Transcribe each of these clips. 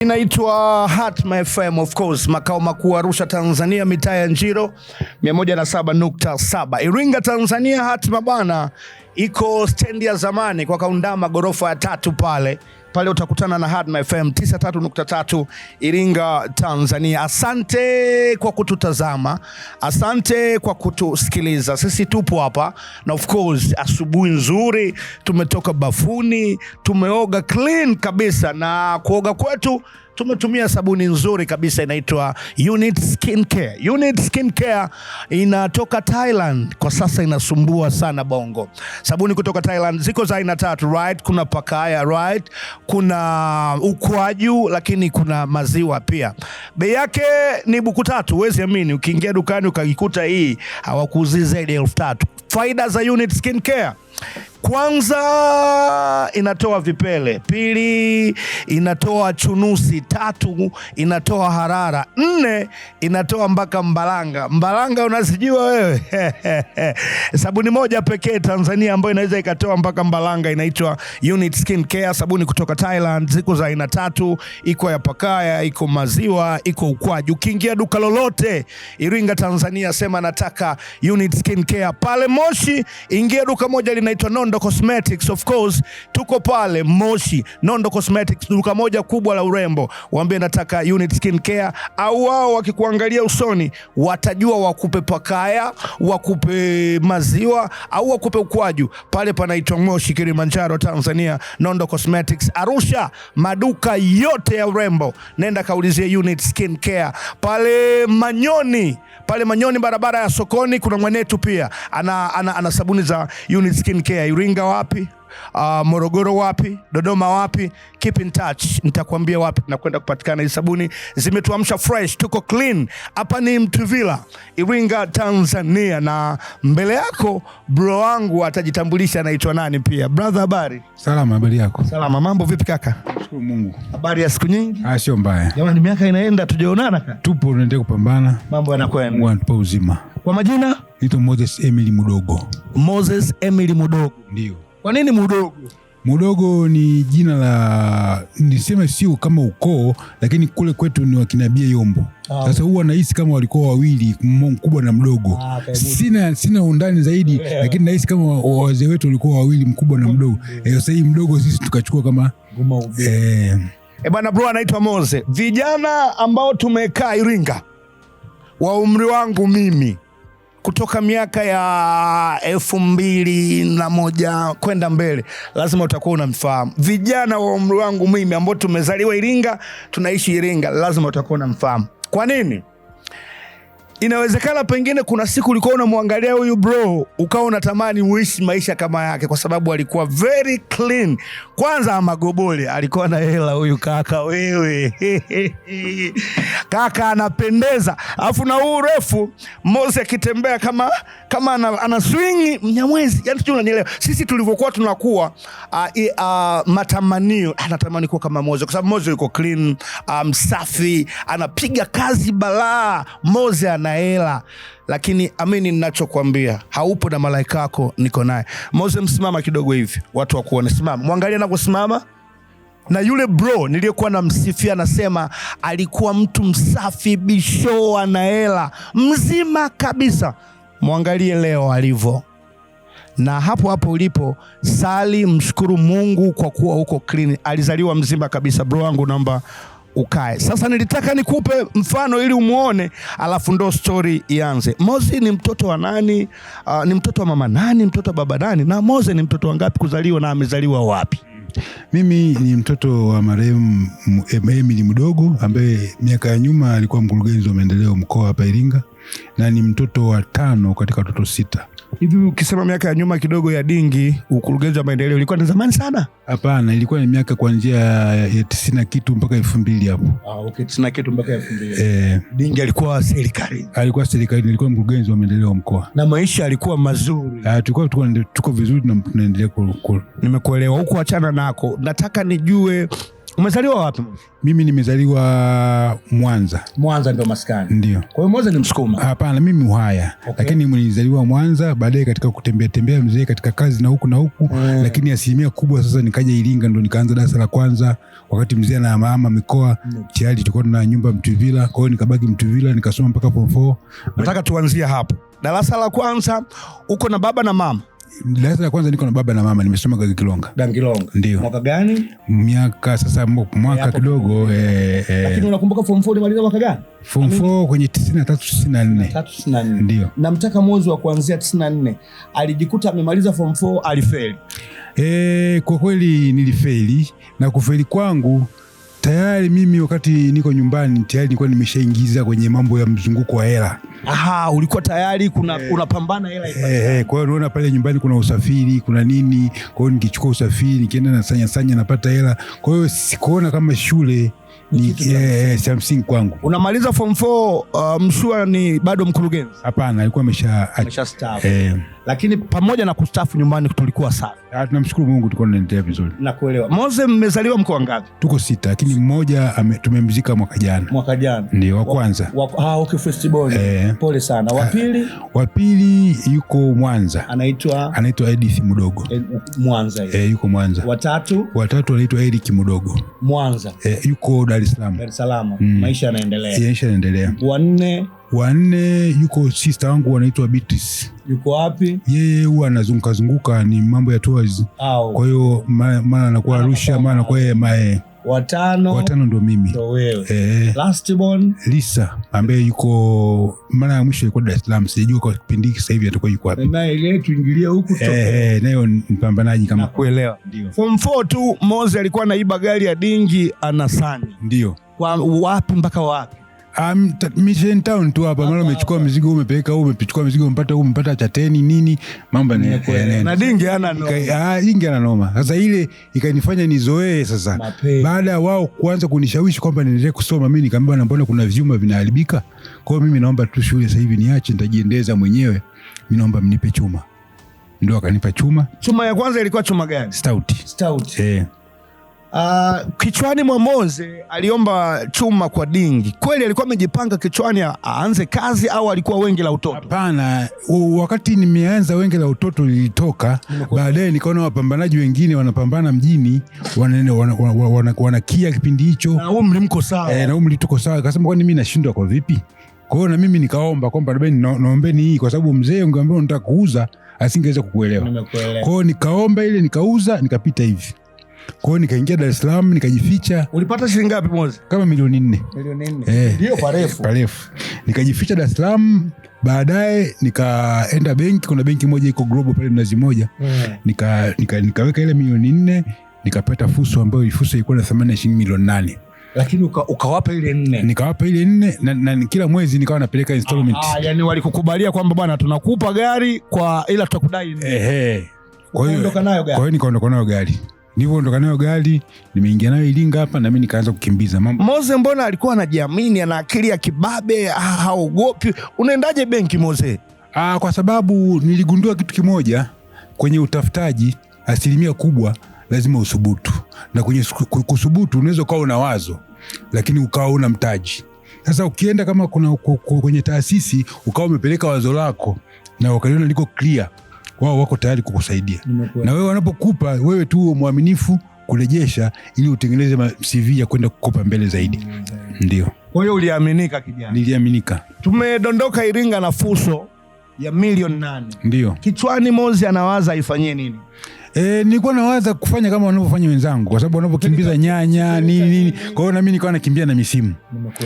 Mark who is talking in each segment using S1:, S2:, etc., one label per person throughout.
S1: Inaitwa Hatma FM, of course, makao makuu Arusha Tanzania, mitaa ya Njiro 107.7. Iringa Tanzania. Hatma bana iko stendi ya zamani kwa Kaundama, gorofa ya 3 pale utakutana na Hatma FM 93.3 Iringa Tanzania. Asante kwa kututazama, asante kwa kutusikiliza. Sisi tupo hapa na of course asubuhi nzuri, tumetoka bafuni, tumeoga clean kabisa, na kuoga kwetu tumetumia sabuni nzuri kabisa inaitwa Unit Skincare. Unit Skincare inatoka Thailand, kwa sasa inasumbua sana bongo. Sabuni kutoka Thailand ziko za aina 3, right? Kuna pakaya, right? Kuna ukwaju, lakini kuna maziwa pia. Bei yake ni buku 3, huwezi amini. Ukiingia dukani ukikuta hii hawakuuzi zaidi ya 3,000. Faida za Unit Skincare: kwanza, inatoa vipele; pili, inatoa chunusi; 3, inatoa harara; 4, inatoa mpaka mbalanga. Mbalanga unasijua wewe? Sabuni moja pekee Tanzania ambayo inaweza ikatoa mpaka mbalanga inaitwa Unit Skincare. Sabuni kutoka Thailand ziko za aina 3, iko ya pakaya, iko maziwa, iko ukwaju. Ukiingia duka lolote Iringa Tanzania, sema nataka Unit Skincare. Pale Moshi, ingia duka moja linaitwa Nondo Cosmetics. Of course tuko pale Moshi, Nondo Cosmetics, duka moja kubwa la urembo. Waambie nataka Unit Skincare, au wao wakikuangalia usoni watajua wakupe pakaya, wakupe maziwa, au wakupe ukwaju. Pale panaitwa Moshi, Kilimanjaro, Tanzania, Nondo Cosmetics. Arusha, maduka yote ya urembo nenda kaulizie Unit Skincare. Pale Manyoni barabara ya sokoni kuna mwanetu pia ana sabuni za Unit Skincare. Iringa wapi? Morogoro wapi? Dodoma wapi? Keep in touch, nitakwambia wapi tunakwenda kupatikana. Hizo sabuni zimetuamsha fresh, tuko clean. Hapa ni Mtuvila, Iringa Tanzania, na mbele yako bro wangu atajitambulisha anaitwa nani pia. Brother, habari?
S2: Salama, habari yako?
S1: Salama, mambo vipi kaka?
S2: Shukuru Mungu.
S1: Habari ya siku nyingi?
S2: Sio mbaya.
S1: Jamani, miaka inaenda tujaonana kaka.
S2: Tupo tunaendelea kupambana.
S1: Mambo yanakwenda.
S2: Mwanpo uzima.
S1: Kwa majina?
S2: Nito Moses Emily Mudogo.
S1: Moses Emily Mudogo.
S2: Ndio.
S1: Kwa nini Mudogo?
S2: Mudogo ni jina la, niseme sio kama ukoo, lakini kule kwetu ni wakinabia Yombo. Sasa huwa nahisi kama walikuwa wawili, mkubwa na mdogo. Sina undani zaidi, lakini nahisi kama wazee wetu walikuwa wawili, mkubwa na mdogo. Sasa hii mdogo sisi tukachukua kama
S1: bwana bro anaitwa Mose. Vijana ambao tumekaa Iringa wa umri wangu mimi, kutoka miaka ya 2001 kwenda mbele, lazima utakuwa unamfahamu. Vijana wa umri wangu mimi ambao tumezaliwa Iringa, tunaishi Iringa, lazima utakuwa unamfahamu. Kwa nini? Inawezekana pengine kuna siku ulikuwa unamwangalia huyu bro ukawa unatamani uishi maisha kama yake, kwa sababu alikuwa very clean. Kwanza Magobole alikuwa na hela huyu kaka, wewe kaka anapendeza. Alafu na huu urefu, Mose akitembea kama ana swing Mnyamwezi. Yaani tu unanielewa. Sisi tulivyokuwa tunakuwa matamanio, anatamani kuwa kama Mose, kwa sababu Mose yuko clean, msafi, anapiga kazi balaa. Mose ana hela, lakini amini ninachokuambia, haupo na malaika yako niko naye. Mose, msimama kidogo hivi watu wakuone. Simama, mwangalie anaposimama. Na yule bro niliyekuwa namsifia, nasema alikuwa mtu msafi, bisho, ana hela, mzima kabisa. Mwangalie leo alivyo. Na hapo ulipo, sali, mshukuru Mungu kwa kuwa uko clean. Alizaliwa mzima kabisa. Bro wangu, naomba ukae. Sasa nilitaka nikupe mfano ili umuone, alafu ndo story ianze. Mose ni mtoto wa nani? Ni mtoto wa mama nani? Mtoto wa baba nani? Na Mose ni mtoto wangapi kuzaliwa, na amezaliwa wapi?
S2: Mimi ni mtoto wa marehemu Emily Mudogo, ambaye miaka ya nyuma alikuwa mkurugenzi wa maendeleo mkoa hapa Iringa, na ni mtoto wa 5 katika watoto 6.
S1: Hivi ukisema miaka ya nyuma kidogo ya dingi, ukurugenzi wa maendeleo ilikuwa ni zamani sana?
S2: Hapana, ilikuwa ni miaka kuanzia ya 90 kitu mpaka 2000 hapo.
S1: Okay, 90 kitu mpaka 2000. Dingi alikuwa serikali.
S2: Alikuwa serikali, alikuwa mkurugenzi wa maendeleo mkoa.
S1: Na maisha alikuwa mazuri.
S2: Tuko vizuri na tunaendelea kukua.
S1: Nimekuelewa. Huko achana nako. Nataka nijue Umezaliwa wapi?
S2: Mimi nimezaliwa Mwanza.
S1: Mwanza ndio maskani.
S2: Ndio.
S1: Kwa hiyo Mwanza ni Msukuma?
S2: Hapana, mimi Uhaya. Okay. Lakini nilizaliwa Mwanza, baadaye katika kutembea mzee katika kazi na huku. Lakini asilimia kubwa sasa nikaja Iringa, ndo nikaanza darasa la kwanza wakati mzee na mama mikoa. Tayari tulikuwa na nyumba Mtuvila, kwa hiyo nikabaki Mtuvila nikasoma mpaka form 4.
S1: Nataka tuanzie hapo. Darasa la kwanza uko na baba na mama?
S2: Darasa la kwanza niko na baba na mama, nimesoma Gangilonga.
S1: Gangilonga.
S2: Ndio.
S1: Mwaka gani?
S2: Mwaka kidogo.
S1: Lakini unakumbuka form 4 ulimaliza mwaka gani?
S2: Form 4 kwenye 93-94.
S1: Ndio. Na mtaka mwezi wa kuanzia 94 alijikuta amemaliza form 4 alifeli.
S2: Kwa kweli nilifeli, na kufeli kwangu tayari mimi wakati niko nyumbani tayari nilikuwa nimeshaingiza kwenye mambo ya mzunguko wa hela.
S1: Aha, ulikuwa tayari unapambana hela ipate.
S2: Kwa hiyo unaona pale nyumbani kuna usafiri, kuna nini, kwa hiyo nikichukua usafiri nikienda na sanya napata hela. Kwa hiyo sikuona kama shule ni something kwangu.
S1: Unamaliza form 4 mshua ni bado mkurugenzi?
S2: Hapana, alikuwa
S1: ameshastaafu. Lakini pamoja na kustaafu nyumbani tulikuwa safi.
S2: Tunamshukuru Mungu, tulikuwa tunaendelea vizuri.
S1: Nakuelewa. Mose, mmezaliwa mkoa ngapi?
S2: Tuko 6, lakini mmoja tumemzika mwaka jana.
S1: Mwaka jana?
S2: Ndio, wa kwanza.
S1: Okay, first born. Pole sana. Wa pili?
S2: Wa pili yuko Mwanza.
S1: Anaitwa
S2: Edith Mudogo.
S1: Mwanza hiyo.
S2: Yuko Mwanza.
S1: Wa tatu
S2: anaitwa Eric Mudogo.
S1: Mwanza.
S2: Yuko Dar es Salaam.
S1: Dar es Salaam. Maisha yanaendelea.
S2: Maisha yanaendelea. Wa nne yuko sister wangu anaitwa Beatrice.
S1: Yuko wapi?
S2: Yeye huwa anazunguka, ni mambo ya tours. Kwa hiyo mara anakuwa Arusha, mara anakuwa Watano ndo mimi.
S1: Ndo wewe. Last born
S2: Lisa, ambaye yuko mara ya mwisho yuko Dar es Salaam. Sijui kwa kipindi hiki sasa hivi atakuwa yuko wapi.
S1: Na ile tuingilie huku toka.
S2: Nayo mpambanaji kama
S1: kuelewa. Ndio. Form 4 tu Mose alikuwa anaiba gari ya dingi anasani.
S2: Ndio.
S1: Kwa wapi mpaka wapi?
S2: Mission Town tu hapa, mara umechukua mizigo umepeleka huko, umechukua mizigo umepata chateni nini, mambo
S1: na dingi ana noma.
S2: Dingi ana noma. Sasa ile ikanifanya nizoee sasa. Baada ya wao kuanza kunishawishi kwamba niendelee kusoma, mimi nikamwambia na mbona kuna vyuma vinaharibika. Kwa hiyo mimi naomba tu shule sasa hivi niache, nitajiendeza mwenyewe. Mimi naomba mnipe chuma. Ndio akanipa chuma.
S1: Chuma ya kwanza ilikuwa chuma gani? Stout. Kichwani mwa Mose aliomba chuma kwa dingi. Kweli alikuwa amejipanga kichwani aanze kazi au alikuwa wengi la utoto?
S2: Hapana, wakati nimeanza wengi la utoto lilitoka. Baadaye nikaona wapambanaji wengine wanapambana mjini, wanakia kipindi hicho.
S1: Na umri mko sawa.
S2: Na umri tuko sawa. Akasema kwani mimi nashindwa kwa vipi? Kwa hiyo na mimi nikaomba kwamba naombeni hii, kwa sababu mzee ungeambia unataka kuuza asingeweza kukuelewa. Kwa hiyo nikaomba ile, nikauza, nikapita hivi. Kwa hiyo nikaingia Dar es Salaam, nikajificha.
S1: Ulipata shilingi ngapi Mose?
S2: Kama milioni 4.
S1: Milioni 4. Ndio parefu.
S2: Nikajificha Dar es Salaam, baadaye nikaenda benki, kuna benki moja iko Global pale Mnazi Mmoja. Nikaweka ile milioni 4, nikapata fuso ambayo fuso ilikuwa na thamani ya shilingi milioni 8.
S1: Lakini ukawapa ile 4.
S2: Nikawapa ile 4 na kila mwezi nikawa napeleka installment.
S1: Yani walikukubalia kwamba bwana tunakupa gari ila tutakudai
S2: 4. Kwa hiyo nikaondoka nayo gari. Nilivyoondoka nayo gari, nimeingia nayo Iringa hapa na mimi nikaanza kukimbiza mambo.
S1: Mose mbona alikuwa anajiamini, ana akili ya kibabe, haogopi? Unaendaje benki Mose?
S2: Kwa sababu niligundua kitu kimoja, kwenye utafutaji asilimia kubwa lazima usubutu. Na kwenye kusubutu unaweza ukawa una wazo lakini ukawa una mtaji. Sasa ukienda kama kuna kwenye taasisi ukawa umepeleka wazo lako na wakaliona liko clear, wao wako tayari kukusaidia. Na wewe wanapokupa, wewe tu mwaminifu kurejesha ili utengeneze CV ya kwenda kukopa mbele zaidi. Ndio.
S1: Kwa hiyo uliaminika kijana?
S2: Niliaminika.
S1: Tumedondoka Iringa na fuso ya milioni 8.
S2: Ndio.
S1: Kichwani Mose anawaza ifanyie nini?
S2: Nilikuwa nawaza kufanya kama wanavyofanya wenzangu, kwa sababu wanapokimbiza nyanya nini. Kwa hiyo na mimi nilikuwa nakimbia na misimu.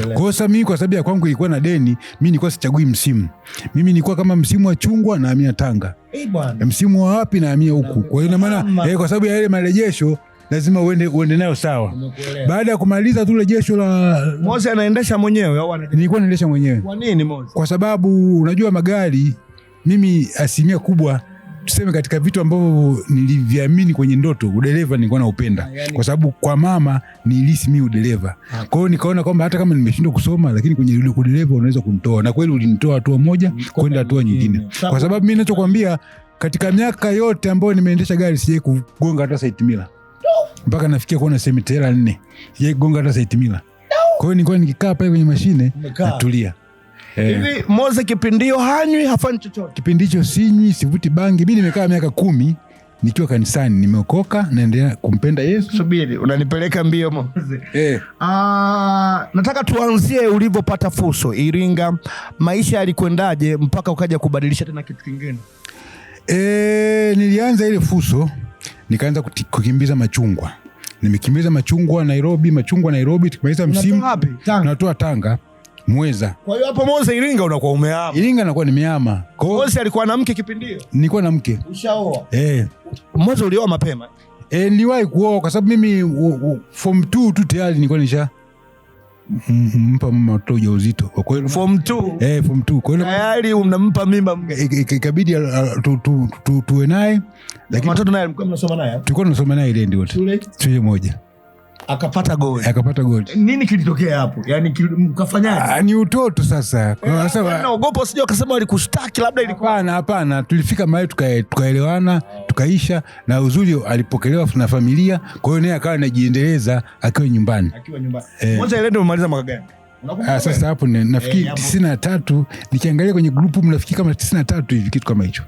S2: Kwa hiyo sasa mimi kwa sababu ya kwangu ilikuwa na deni, mimi nilikuwa sichagui msimu. Mimi nilikuwa kama msimu wa chungwa na hamia Tanga.
S1: Bwana.
S2: Msimu wa wapi na hamia huku. Kwa hiyo na maana kwa sababu ya ile marejesho lazima uende nayo sawa. Baada ya kumaliza tu rejesho la
S1: Mose anaendesha mwenyewe au
S2: nilikuwa naendesha mwenyewe.
S1: Kwa nini Mose?
S2: Kwa sababu unajua magari, mimi asilimia kubwa tuseme katika vitu ambavyo niliviamini kwenye ndoto, udereva nilikuwa naupenda. Kwa sababu kwa mama nilihisi mimi udereva. Kwa hiyo nikaona kwamba hata kama nimeshindwa kusoma, lakini kwenye ile udereva unaweza kunitoa. Na kweli ulinitoa hatua moja kwenda hatua nyingine. Kwa sababu mimi ninachokuambia, katika miaka yote ambayo nimeendesha gari sijai kugonga hata side mirror. mpaka nafikia kuona semitela 4 yeye gonga hata saitimila. Kwa hiyo nilikuwa nikikaa pale kwenye mashine natulia.
S1: Hivi Moze kipindio hanywi hafanyi chochote?
S2: Kipindi hicho sinywi, sivuti bangi. Mimi nimekaa miaka 10 nikiwa kanisani, nimeokoka, naendelea kumpenda Yesu.
S1: Subiri, unanipeleka mbio Moze. Nataka tuanzie ulivyopata fursa Iringa. Maisha yalikwendaje mpaka ukaja kubadilisha tena kitu kingine?
S2: Nilianza ile fursa, nikaanza kukimbiza machungwa. Nimekimbiza machungwa Nairobi, tukimaliza msimu tunatoa Tanga, Mweza.
S1: Kwa hiyo hapo Moze Iringa unakuwa umehama.
S2: Iringa nakuwa nimehama.
S1: Moze alikuwa na mke kipindi hicho?
S2: Nilikuwa na mke.
S1: Ushaoa? Moze ulioa mapema?
S2: Niliwahi kuoa kwa sababu mimi form 2 tu tayari nilikuwa nisha mpa mama mtoto ujauzito. Kwa hiyo
S1: form 2?
S2: Form 2. Kwa hiyo
S1: tayari unampa mimba
S2: ikabidi tuwe naye.
S1: Lakini mtoto naye mlikuwa mnasoma naye?
S2: Tulikuwa tunasoma naye ile ndio. Shule moja. Akapata gold.
S1: Nini kilitokea hapo? Yaani mkafanyaje?
S2: Ni utoto sasa.
S1: Kwa sababu naogopa usije ukasema walikushtaki labda ilikuwa.
S2: Hapana. Tulifika mahali tukaelewana, tukaisha, na uzuri alipokelewa na familia. Kwa hiyo naye akawa anajiendeleza akiwa nyumbani.
S1: Moja ile ndio umemaliza mwaka gani?
S2: Sasa hapo nafikiri 93, nikiangalia kwenye grupu mnafikiri kama 93 hivi kitu kama hicho.